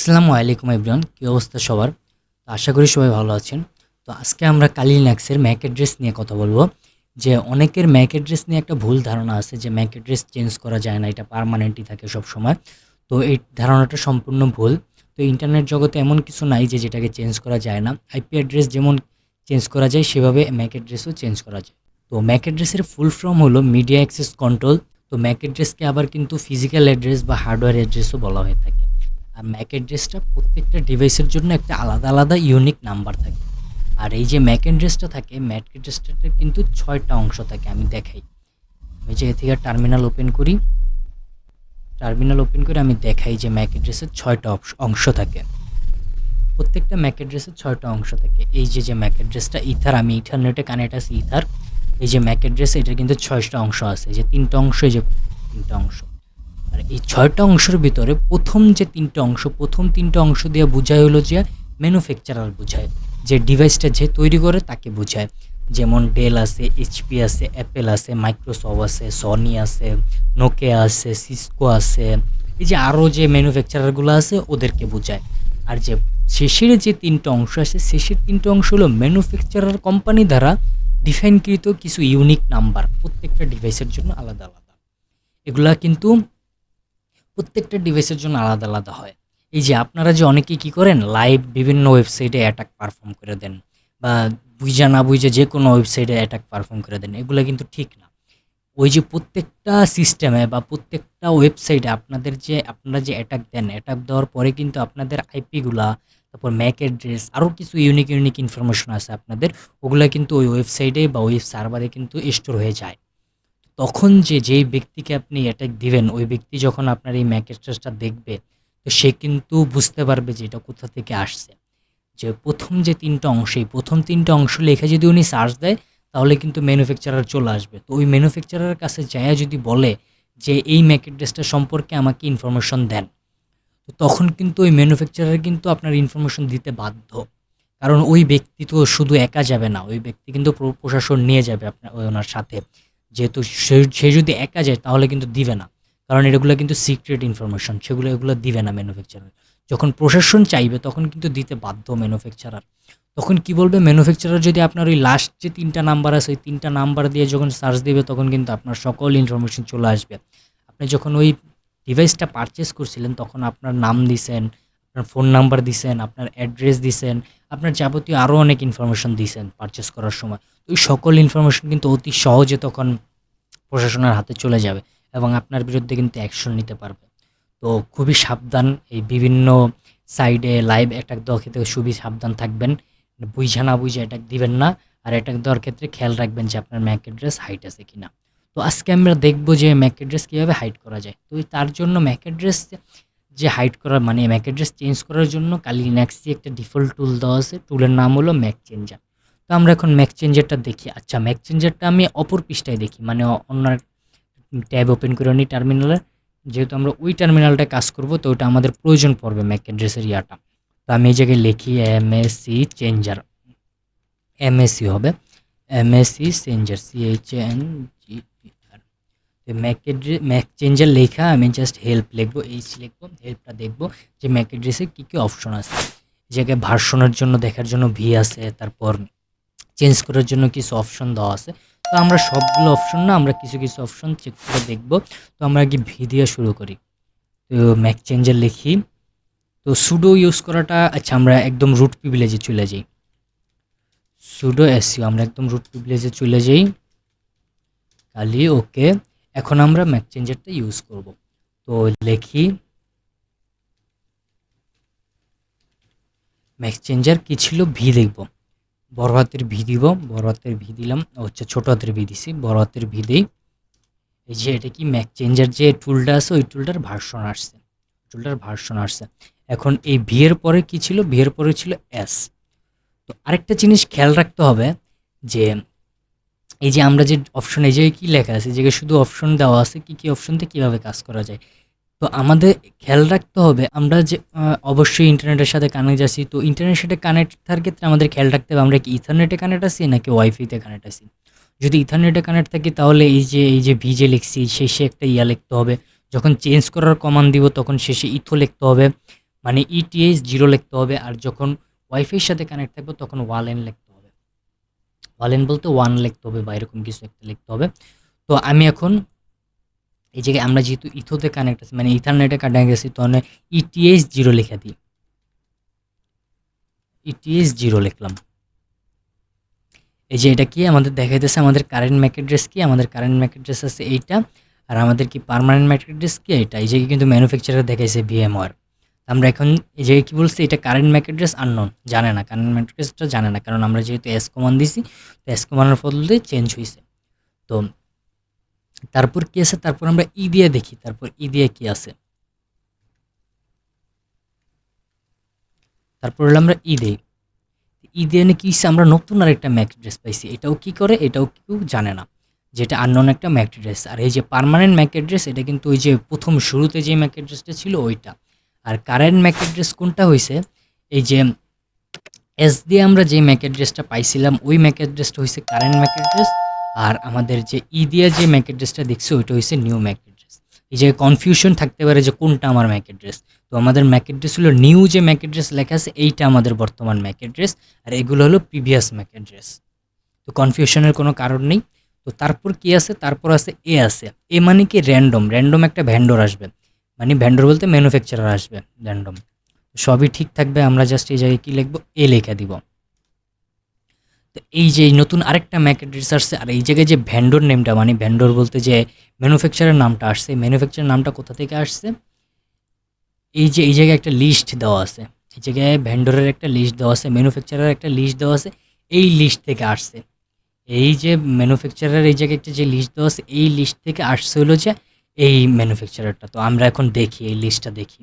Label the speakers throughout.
Speaker 1: আসসালামু আলাইকুম এভরিওয়ান, কী অবস্থা সবার? তো আশা করি সবাই ভালো আছেন। তো আজকে আমরা কালি লিনাক্সের ম্যাক অ্যাড্রেস নিয়ে কথা বলবো। যে অনেকের ম্যাক অ্যাড্রেস নিয়ে একটা ভুল ধারণা আছে যে ম্যাক অ্যাড্রেস চেঞ্জ করা যায় না, এটা পার্মানেন্টই থাকে সবসময়। তো এই ধারণাটা সম্পূর্ণ ভুল। তো ইন্টারনেট জগতে এমন কিছু নাই যে যেটাকে চেঞ্জ করা যায় না। আইপি অ্যাড্রেস যেমন চেঞ্জ করা যায় সেভাবে ম্যাক অ্যাড্রেসও চেঞ্জ করা যায়। তো ম্যাক অ্যাড্রেসের ফুল ফর্ম হলো মিডিয়া অ্যাক্সেস কন্ট্রোল। তো ম্যাক অ্যাড্রেসকে আবার কিন্তু ফিজিক্যাল অ্যাড্রেস বা হার্ডওয়্যার অ্যাড্রেসও বলা হয়ে থাকে। আর ম্যাক অ্যাড্রেসটা প্রত্যেকটা ডিভাইসের জন্য একটা আলাদা আলাদা ইউনিক নাম্বার থাকে। আর এই যে ম্যাক অ্যাড্রেসটা থাকে, ম্যাক অ্যাড্রেসটাতে কিন্তু 6টা অংশ থাকে। আমি দেখাই, আমি যে এ থেকে টার্মিনাল ওপেন করি, আমি দেখাই যে ম্যাক অ্যাড্রেসের 6টা অংশ থাকে। প্রত্যেকটা ম্যাক অ্যাড্রেসের 6টা অংশ থাকে। এই যে ম্যাক অ্যাড্রেসটা ইথার, আমি ইথারনেটে কানেক্ট আছি ইথার। এই যে ম্যাক অ্যাড্রেস, এটা কিন্তু 6টা অংশ আছে। এই যে 3টা অংশ, এই যে 3টা অংশ। আর এই 6টা অংশের ভিতরে প্রথম 3টা অংশ দিয়ে বোঝায় হলো যে ম্যানুফ্যাকচারার বোঝায়, যে ডিভাইসটা যে তৈরি করে তাকে বোঝায়। যেমন ডেল আছে, এইচপি আছে, অ্যাপেল আছে, মাইক্রোসফট আছে, সনি আছে, নোকিয়া আছে, সিসকো আছে, এই যে আরও যে ম্যানুফ্যাকচারারগুলো আছে ওদেরকে বোঝায়। আর যে শেষের যে 3টা অংশ আছে, শেষের 3টা অংশ হলো ম্যানুফ্যাকচারার কোম্পানি দ্বারা ডিফাইনকৃত কিছু ইউনিক নাম্বার, প্রত্যেকটা ডিভাইসের জন্য আলাদা আলাদা। এগুলা কিন্তু প্রত্যেকটা ডিভাইসের জন্য আলাদা আলাদা হয়। এই যে আপনারা যে অনেকেই কী করেন, লাইভ বিভিন্ন ওয়েবসাইটে অ্যাটাক পারফর্ম করে দেন, বা বুঝা না বুঝে যে কোনো ওয়েবসাইটে অ্যাটাক পারফর্ম করে দেন, এগুলো কিন্তু ঠিক না। ওই যে প্রত্যেকটা সিস্টেমে বা প্রত্যেকটা ওয়েবসাইটে আপনারা যে অ্যাটাক দেন, অ্যাটাক দেওয়ার পরে কিন্তু আপনাদের আইপিগুলা, তারপর ম্যাক অ্যাড্রেস, আরও কিছু ইউনিক ইউনিক ইনফরমেশন আছে আপনাদের, ওগুলা কিন্তু ওই ওয়েবসাইটে বা ওই সার্ভারে কিন্তু স্টোর হয়ে যায়। তখন যেই ব্যক্তিকে আপনি অ্যাটাক দিবেন, ওই ব্যক্তি যখন আপনার এই ম্যাক অ্যাড্রেসটা দেখবে, তো সে কিন্তু বুঝতে পারবে যে এটা কোথা থেকে আসছে। যে প্রথম যে 3টা অংশ, এই প্রথম 3টা অংশ লেখা যদি উনি সার্চ দেয়, তাহলে কিন্তু ম্যানুফ্যাকচারার চলে আসবে। তো ওই ম্যানুফ্যাকচারারের কাছে যায়া যদি বলে যে এই ম্যাক অ্যাড্রেসটা সম্পর্কে আমাকে ইনফরমেশন দেন, তো তখন কিন্তু ওই ম্যানুফ্যাকচারার কিন্তু আপনার ইনফরমেশন দিতে বাধ্য। কারণ ওই ব্যক্তি তো শুধু একা যাবে না, ওই ব্যক্তি কিন্তু প্রশাসন নিয়ে যাবে ওনার সাথে। যেহেতু সে যদি একা যায় তাহলে কিন্তু দিবে না, কারণ এগুলো কিন্তু সিক্রেট ইনফরমেশন, এগুলো দিবে না ম্যানুফ্যাকচারার। যখন প্রশাসন চাইবে তখন কিন্তু দিতে বাধ্য ম্যানুফ্যাকচারার। তখন কি বলবে ম্যানুফ্যাকচারার, যদি আপনার ওই লাস্ট যে 3টা নাম্বার আছে, ওই 3টা নাম্বার দিয়ে যখন সার্চ দিবে, তখন কিন্তু আপনার সকল ইনফরমেশন চলে আসবে। আপনি যখন ওই ডিভাইসটা পারচেস করছিলেন, তখন আপনার নাম দিছেন, আপনার ফোন নাম্বার দিছেন, আপনার অ্যাড্রেস দিছেন, আপনার যাবতীয় আরও অনেক ইনফরমেশন দিছেন পারচেস করার সময়। তো ওই সকল ইনফরমেশন কিন্তু অতি সহজে তখন প্রশাসনের হাতে চলে যাবে এবং আপনার বিরুদ্ধে কিন্তু অ্যাকশন নিতে পারবে। তো খুবই সাবধান, এই বিভিন্ন সাইডে লাইভ অ্যাটাক দেওয়ার ক্ষেত্রে খুবই সাবধান থাকবেন। বুঝা না বুঝে অ্যাটাক দিবেন না। আর অ্যাটাক দেওয়ার ক্ষেত্রে খেয়াল রাখবেন যে আপনার ম্যাক অ্যাড্রেস হাইড আছে কিনা। তো আজকে আমরা দেখব যে ম্যাক অ্যাড্রেস কীভাবে হাইড করা যায়। তো তার জন্য ম্যাক অ্যাড্রেস যে হাইড করার, মানে ম্যাক অ্যাড্রেস চেঞ্জ করার জন্য কালি লিনাক্সে একটা ডিফল্ট টুল দেওয়া আছে। টুলের নাম হলো ম্যাক চেঞ্জার। তো আমরা এখন ম্যাক চেঞ্জারটা দেখি। আচ্ছা, ম্যাক চেঞ্জারটা আমি অপর পৃষ্ঠায় দেখি, মানে অন্য ট্যাব ওপেন করে নিই টার্মিনালে। যেহেতু আমরা ওই টার্মিনালটা কাজ করব, তো ওটা আমাদের প্রয়োজন পড়বে ম্যাক অ্যাড্রেসের ইয়াটা। তো আমি এই জায়গায় লিখি এমএসি চেঞ্জার, এমএসি হবে, MAC changer, CHNGER। Mac changer লেখা আমি জাস্ট হেল্প লিখবো, লিখবো, হেল্পটা দেখবো যে ম্যাক অ্যাড্রেসে কী কী অপশন আছে। এই জায়গায় ভার্সনের জন্য দেখার জন্য ভি আছে, তারপর চেঞ্জ করার জন্য কিছু অপশন দেওয়া আছে। তো আমরা সবগুলো অপশন না, আমরা কিছু কিছু অপশন চেক করে দেখব। তো আমরা আগে ভি দিয়ে শুরু করি। তো ম্যাক চেঞ্জার লিখি। তো সুডো ইউজ করাটা, আচ্ছা আমরা একদম রুট প্রিভিলেজে চলে যাই। সুডো এসইউ, আমরা একদম রুট প্রিভিলেজে চলে যাই খালি। ওকে, এখন আমরা ম্যাক চেঞ্জারটা ইউজ করব। তো লিখি ম্যাক চেঞ্জার কি ছিল, ভি লিখব, বড় হাতের ভি দিব, বড় হাতের ভি দিলাম, হচ্ছে ছোট হাতের ভি দিছি, বড় হাতের ভি দিই। এই যে এটা কি ম্যাক চেঞ্জার যে টুলটা আছে, ওই টুলটার ভার্সন আসছে। এখন এই ভি এর পরে কি ছিল, ভি এর পরে ছিল এস। তো আরেকটা জিনিস খেয়াল রাখতে হবে যে এই যে আমরা যে অপশন, এই জায়গায় কী লেখা আছে, যে শুধু অপশন দেওয়া আছে কী কী অপশনতে কীভাবে কাজ করা যায়। তো আমাদের খেয়াল রাখতে হবে, আমরা যে অবশ্যই ইন্টারনেটের সাথে কানেক্ট আছি। তো ইন্টারনেটের সাথে কানেক্ট থাকার ক্ষেত্রে আমাদের খেয়াল রাখতে হবে আমরা কি ইথারনেটে কানেক্ট আছি নাকি ওয়াইফাইতে কানেক্ট আছি। যদি ইথারনেটে কানেক্ট থাকি, তাহলে এই যে ভিজে লিখছি শেষে একটা লিখতে হবে। যখন চেঞ্জ করার কমান্ড দিব তখন শেষে ইথো লিখতে হবে। মানে ETH 0 লিখতে হবে, আর যখন ওয়াইফাইয়ের সাথে কানেক্ট থাকবে তখন ওয়ালেন লিখতে হবে। ওয়ালেন বলতে 1 লিখতে হবে বা এরকম কিছু একটা লিখতে হবে। তো আমি এখন এই জায়গায় আমরা যেহেতু ইথোতে কানেক্ট আছি, মানে ইথারনেটে কানেক্ট আছি, তখন ETH 0 লিখে দিই। ETH 0 লিখলাম। এই যে এটা কি আমাদের দেখাইতেছে, আমাদের কারেন্ট ম্যাক অ্যাড্রেস কি, আমাদের কারেন্ট ম্যাক অ্যাড্রেস আছে এইটা, আর আমাদের কি পার্মানেন্ট ম্যাক অ্যাড্রেস কি এইটা। এই জায়গায় কিন্তু ম্যানুফ্যাকচারার দেখাইছে VMware। আমরা এখন এই জায়গায় কি বলছি, এটা কারেন্ট ম্যাক অ্যাড্রেস আননোন, জানে না, কারেন্ট ম্যাক অ্যাড্রেসটা জানে না, কারণ আমরা যেহেতু এস কমান্ড দিছি, তো এস কমান্ডের বদলে চেঞ্জ হয়েছে। তো তারপর কি আছে, তারপর আমরা দিয়ে দেখি, তারপর দিয়ে কি আছে, তারপর হলো আমরা দেই। দিয়ে কি হচ্ছে, আমরা নতুন আরেকটা ম্যাক অ্যাড্রেস পাইছি। এটাও কি করে, এটাও কেউ জানে না, যেটা আননোন একটা ম্যাক অ্যাড্রেস। আর এই যে পার্মানেন্ট ম্যাক অ্যাড্রেস, এটা কিন্তু ওই যে প্রথম শুরুতে যে ম্যাক অ্যাড্রেসটা ছিল ওইটা। আর কারেন্ট ম্যাক অ্যাড্রেস কোনটা হয়েছে, এই যে এস দিয়ে আমরা যে ম্যাক অ্যাড্রেসটা পাইছিলাম ওই ম্যাক অ্যাড্রেসটা হয়েছে কারেন্ট ম্যাক অ্যাড্রেস। আর আমাদের যে দিয়ে যে ম্যাক অ্যাড্রেসটা দেখছি ওইটা হয়েছে নিউ ম্যাক অ্যাড্রেস। এই যে কনফিউশন থাকতে পারে যে কোনটা আমার ম্যাক অ্যাড্রেস, তো আমাদের ম্যাক অ্যাড্রেস হলো নিউ যে ম্যাক অ্যাড্রেস লেখা আছে এইটা আমাদের বর্তমান ম্যাক অ্যাড্রেস, আর এগুলো হলো প্রিভিয়াস ম্যাক অ্যাড্রেস। তো কনফিউশনের কোনো কারণ নেই। তো তারপর কি আছে, তারপর আছে আছে। মানে কি র্যান্ডম, র্যান্ডম একটা ভ্যান্ডর আসবে, মানে ভ্যান্ডর বলতে ম্যানুফ্যাকচারার আসবে র্যান্ডম। সবই ঠিক থাকবে, আমরা জাস্ট এই জায়গায় কি লিখবো, লেখা দিব। তো এই যে নতুন আরেকটা ম্যাক অ্যাড্রেস আসছে, আর এই জায়গায় যে ভ্যান্ডর নেমটা, মানে ভ্যান্ডর বলতে যে ম্যানুফ্যাকচারার নামটা আসছে, ম্যানুফ্যাকচারার নামটা কোথা থেকে আসছে, এই যে এই জায়গায় একটা লিস্ট দেওয়া আছে, এই জায়গায় ভ্যান্ডরের একটা লিস্ট দেওয়া আছে, ম্যানুফ্যাকচারার একটা লিস্ট দেওয়া আছে, এই লিস্ট থেকে আসছে। এই যে ম্যানুফ্যাকচারার এই জায়গায় একটা যে লিস্ট দেওয়া আছে, এই লিস্ট থেকে আসছে হলো যে এই ম্যানুফ্যাকচারারটা। তো আমরা এখন দেখি, এই লিস্টটা দেখি।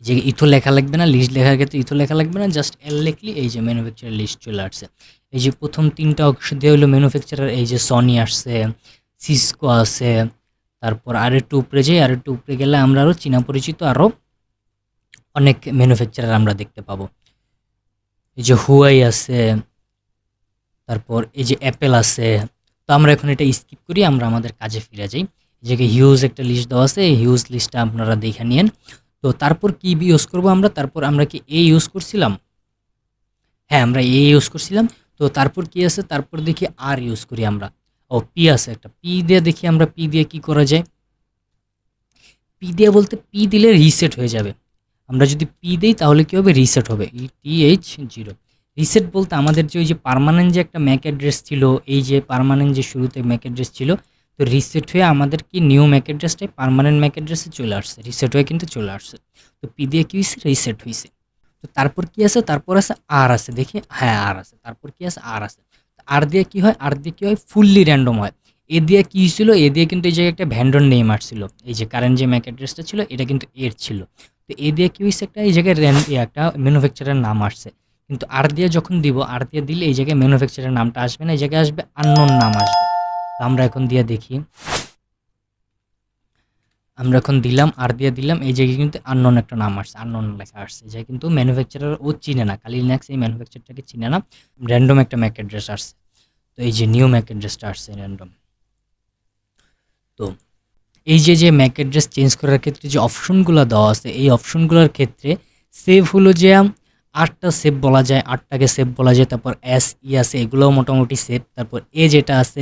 Speaker 1: যে ইথো লেখা লাগবে না, লিস্ট লেখার ক্ষেত্রে ইথো লেখা লাগবে না, জাস্ট লিখলি এই যে ম্যানুফ্যাকচারার লিস্ট চলে আসছে। এই যে প্রথম 3টা অংশ দিয়ে হলো ম্যানুফ্যাকচারার, এই যে সনি আসছে, সিসকো আছে, তারপর আরেকটু উপরে যাই, আরেকটু উপরে গেলে আমরা আরও চীনা পরিচিত আরও অনেক ম্যানুফ্যাকচারার আমরা দেখতে পাবো। এই যে হুয়াই আছে, তারপর এই যে অ্যাপেল আছে। তো আমরা এখন এটা স্কিপ করি, আমরা আমাদের কাজে ফিরে যাই। এই যে হিউজ একটা লিস্ট দেওয়া আছে, এই হিউজ লিস্টটা আপনারা দেখে নিন। তো তারপর কি ইউজ করব আমরা, তারপর আমরা কি ইউজ করছিলাম, হ্যাঁ আমরা ইউজ করছিলাম। তো তারপর কি আছে, তারপর দেখি আর ইউজ করি আমরা, ও পি আছে একটা, পি দিয়ে দেখি আমরা পি দিয়ে কি করা যায়। পি দিয়ে বলতে পি দিলে রিসেট হয়ে যাবে, আমরা যদি পি দিই তাহলে কি হবে, রিসেট হবে, ETH 0। রিসেট বলতে আমাদের যে ওই যে পার্মানেন্ট যে একটা ম্যাক অ্যাড্রেস ছিল, এই যে পার্মানেন্ট যে শুরুতে ম্যাক অ্যাড্রেস ছিল, তো রিসেট হয়ে আমাদের কি নিউ ম্যাক অ্যাড্রেসটাই পার্মানেন্ট ম্যাক অ্যাড্রেসে চলে আসছে, রিসেট হয়ে কিন্তু চলে আসছে। তো পি দিয়ে কি হয়েছে, রিসেট হয়েছে। তো তারপর কি আছে, তারপর আছে আর আছে, দেখি হ্যাঁ আর আছে, তারপর কি আছে, আর আছে। আর দিয়ে কি হয়, আর দিয়ে কি হয়, ফুললি র্যান্ডম হয়। দিয়ে কি ছিল, দিয়ে কিন্তু এই জায়গায় একটা ভ্যান্ডর নেম আসছিল, এই যে কারেন্ট যে ম্যাক অ্যাড্রেসটা ছিল এটা কিন্তু এর ছিল। তো দিয়ে কি হয়েছে, একটা এই জায়গায় একটা ম্যানুফ্যাকচারার নাম আসছে। কিন্তু আর দিয়ে যখন দিব, আর দিয়ে দিলে এই জায়গায় ম্যানুফ্যাকচারার নামটা আসবে না, এই জায়গায় আসবে আননোন নাম আসবে। তো আমরা এখন দিয়ে দেখি, আমরা এখন দিলাম আর দিয়ে দিলাম, এই জায়গায় কিন্তু আননোন একটা নাম আসছে, আননোন লেখা আসছে, যে কিন্তু ম্যানুফ্যাকচারার ও চিনে না, কালি লিনাক্স এই ম্যানুফ্যাকচারটাকে চিনে না, র্যান্ডম একটা ম্যাক অ্যাড্রেস আসছে। তো এই যে নিউ ম্যাক অ্যাড্রেসটা আসছে র্যান্ডম। তো এই যে ম্যাক অ্যাড্রেস চেঞ্জ করার ক্ষেত্রে যে অপশনগুলো দেওয়া আছে, এই অপশনগুলোর ক্ষেত্রে সেভ হলো যে 8টা সেভ বলা যায়, 8টাকে সেভ বলা যায়। তারপর আছে, এগুলোও মোটামুটি সেভ। তারপর যেটা আছে,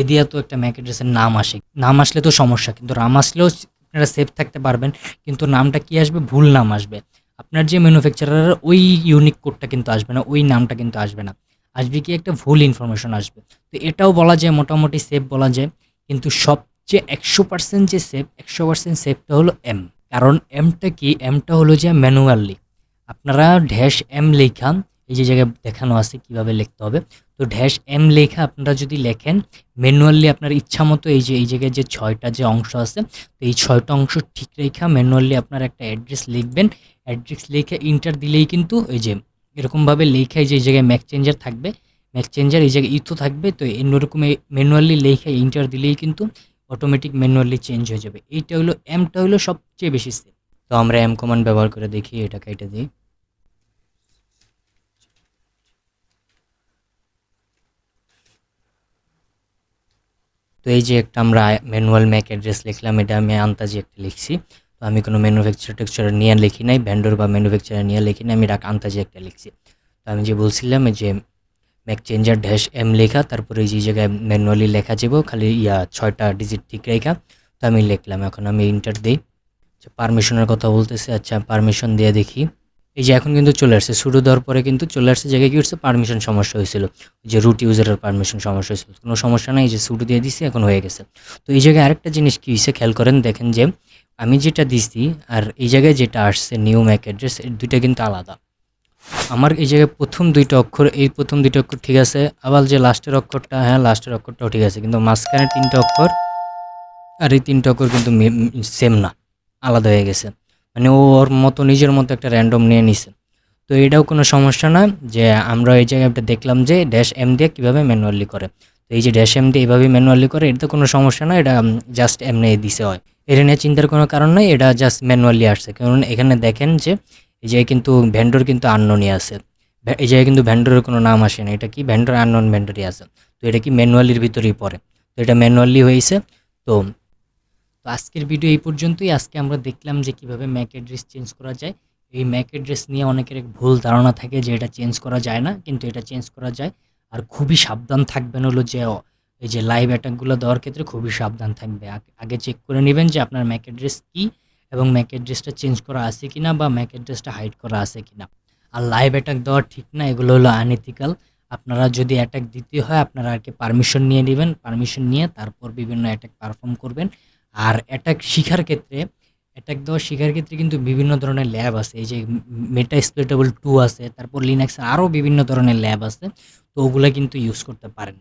Speaker 1: দিয়ে তো একটা ম্যাক অ্যাড্রেসের নাম আসে, নাম আসলে তো সমস্যা, কিন্তু নাম আসলেও আপনারা সেভ থাকতে পারবেন, কিন্তু নামটা কি আসবে, ভুল নাম আসবে। আপনার যে ম্যানুফ্যাকচারারের ওই ইউনিক কোডটা কিন্তু আসবে না, ওই নামটা কিন্তু আসবে না, আসবে কি একটা ভুল ইনফরমেশন আসবে। তো এটাও বলা যায় মোটামুটি সেভ বলা যায়, কিন্তু সবচেয়ে 100% যে সেভ, 100% সেভটা হলো এম। কারণ এমটা কি, এমটা হলো যে ম্যানুয়ালি আপনারা -m লেখা, এই যে জায়গায় দেখানো আছে কিভাবে লিখতে হবে। তো -m লেখা আপনারা যদি লেখেন ম্যানুয়ালি, আপনার ইচ্ছা মতো এই যে এই জায়গায় যে 6টা যে অংশ আছে, তো এই 6টা অংশ ঠিক রেখা ম্যানুয়ালি আপনার একটা অ্যাড্রেস লিখবেন। অ্যাড্রেস লিখে ইন্টার দিলেই কিন্তু এই যে এরকমভাবে লেখাই, যে এই জায়গায় ম্যাক চেঞ্জার থাকবে, ম্যাক চেঞ্জার এই জায়গায় ইথো থাকবে, তো এরকম ম্যানুয়ালি লেখা ইন্টার দিলেই কিন্তু অটোমেটিক ম্যানুয়ালি চেঞ্জ হয়ে যাবে। এইটা হলো এমটা হলো সবচেয়ে বেশি সেফ। তো আমরা এম কমান্ড ব্যবহার করে দেখি, এটা কেটে দিই। তো এই যে একটা আমরা ম্যানুয়াল ম্যাক অ্যাড্রেস লিখলাম, এটা আমি আন্তাজি একটা লিখছি। তো আমি কোনো ম্যানুফ্যাকচার টেক্সচার নিয়ে লিখি নাই, ভেন্ডর বা ম্যানুফ্যাকচারার নিয়ে লিখি নাই, আমি আন্তাজে একটা লিখছি। তো আমি যে বলছিলাম যে ম্যাক চেঞ্জার ড্যাশ এম লেখা, তারপরে এই যে জায়গায় ম্যানুয়ালি লেখা যাব খালি 6টা ডিজিট ঠিক রেখা। তো আমি লিখলাম, এখন আমি ইন্টার দিই। আচ্ছা, পারমিশনের কথা বলতেছে, আচ্ছা পারমিশন দিয়ে দেখি। এই যে এখন কিন্তু চলে আসছে, শুরু দেওয়ার পরে কিন্তু চলে আসছে, জায়গায় কি হচ্ছে পারমিশন সমস্যা হয়েছিল, যে রুট ইউজারের পারমিশন সমস্যা হয়েছিল, কোনো সমস্যা নাই, এই যে শুরু দিয়ে দিছি, এখন হয়ে গেছে। তো এই জায়গায় আরেকটা জিনিস কী হয়েছে খেয়াল করেন, দেখেন যে আমি যেটা দিছি আর এই জায়গায় যেটা আসছে নিউ ম্যাক অ্যাড্রেস, এই দুইটা কিন্তু আলাদা। আমার এই জায়গায় প্রথম দুইটা অক্ষর, এই প্রথম দুইটা অক্ষর ঠিক আছে, আবার যে লাস্টের অক্ষরটা, হ্যাঁ লাস্টের অক্ষরটাও ঠিক আছে, কিন্তু মাঝখানে 3টা অক্ষর আর এই 3টা অক্ষর কিন্তু সেম না, আলাদা হয়ে গেছে। মানে ও ওর মতো নিজের মতো একটা র্যান্ডম নিয়ে নিছে। তো এটাও কোনো সমস্যা না, যে আমরা এই জায়গাটা দেখলাম যে ড্যাশ এম দিয়ে কীভাবে ম্যানুয়ালি করে। তো এই যে ড্যাশ এম দিয়ে এইভাবে ম্যানুয়ালি করে, এটা তো কোনো সমস্যা না, এটা জাস্ট এমনি দিছে হয়, এটা নিয়ে চিন্তার কোনো কারণ নাই, এটা জাস্ট ম্যানুয়ালি আসছে। কারণ এখানে দেখেন যে এই জায়গায় কিন্তু ভেন্ডর কিন্তু আননোনই আছে, এই জায়গায় কিন্তু ভেন্ডরের কোনো নাম আসে না, এটা কি ভেন্ডর আননোন ভেন্ডরই আছে। তো এটা কি ম্যানুয়ালির ভিতরেই পড়ে, তো এটা ম্যানুয়ালি হয়েছে। তো তো আজকের ভিডিও এই পর্যন্তই। আজকে আমরা দেখলাম যে কিভাবে ম্যাক অ্যাড্রেস চেঞ্জ করা যায়। এই ম্যাক অ্যাড্রেস নিয়ে অনেকের এক ভুল ধারণা থাকে যে এটা চেঞ্জ করা যায় না, কিন্তু এটা চেঞ্জ করা যায়। আর খুবই সাবধান থাকবেন, হলো যে এই যে লাইভ অ্যাটাকগুলো দেওয়ার ক্ষেত্রে খুবই সাবধান থাকবে। আগে চেক করে নেবেন যে আপনার ম্যাক অ্যাড্রেস কী, এবং ম্যাক অ্যাড্রেসটা চেঞ্জ করা আছে কিনা, বা ম্যাক অ্যাড্রেসটা হাইড করা আছে কিনা। আর লাইভ অ্যাটাক দেওয়া ঠিক না, এগুলো হলো আনএথিক্যাল। আপনারা যদি অ্যাটাক দিতে হয়, আপনারা আর কি পারমিশন নিয়ে নেবেন, পারমিশন নিয়ে তারপর বিভিন্ন অ্যাটাক পারফর্ম করবেন। আর অ্যাটাক শিখার ক্ষেত্রে, অ্যাটাক দেওয়া শিখার ক্ষেত্রে কিন্তু বিভিন্ন ধরনের ল্যাব আছে, এই যে মেটা এক্সপ্লয়েটেবল 2 আছে, তারপর লিনাক্সের আরও বিভিন্ন ধরনের ল্যাব আছে, তো ওগুলো কিন্তু ইউজ করতে পারেন।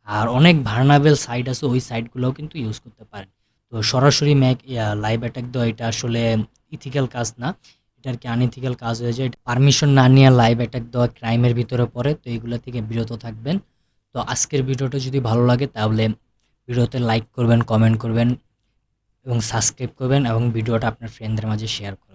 Speaker 1: আর অনেক ভার্নাবেল সাইট আছে, ওই সাইটগুলোও কিন্তু ইউজ করতে পারেন। তো সরাসরি লাইভ অ্যাটাক দেওয়া এটা আসলে ইথিক্যাল কাজ না, এটা আর কি আনইথিক্যাল কাজ হয়ে যায়। পারমিশন না নিয়ে লাইভ অ্যাটাক দেওয়া ক্রাইমের ভিতরে পড়ে, তো এইগুলো থেকে বিরত থাকবেন। তো আজকের ভিডিওটা যদি ভালো লাগে তাহলে ভিডিওতে লাইক করবেন, কমেন্ট করবেন এবং সাবস্ক্রাইব করবেন, এবং ভিডিওটা আপনার ফ্রেন্ডদের মাঝে শেয়ার করবেন।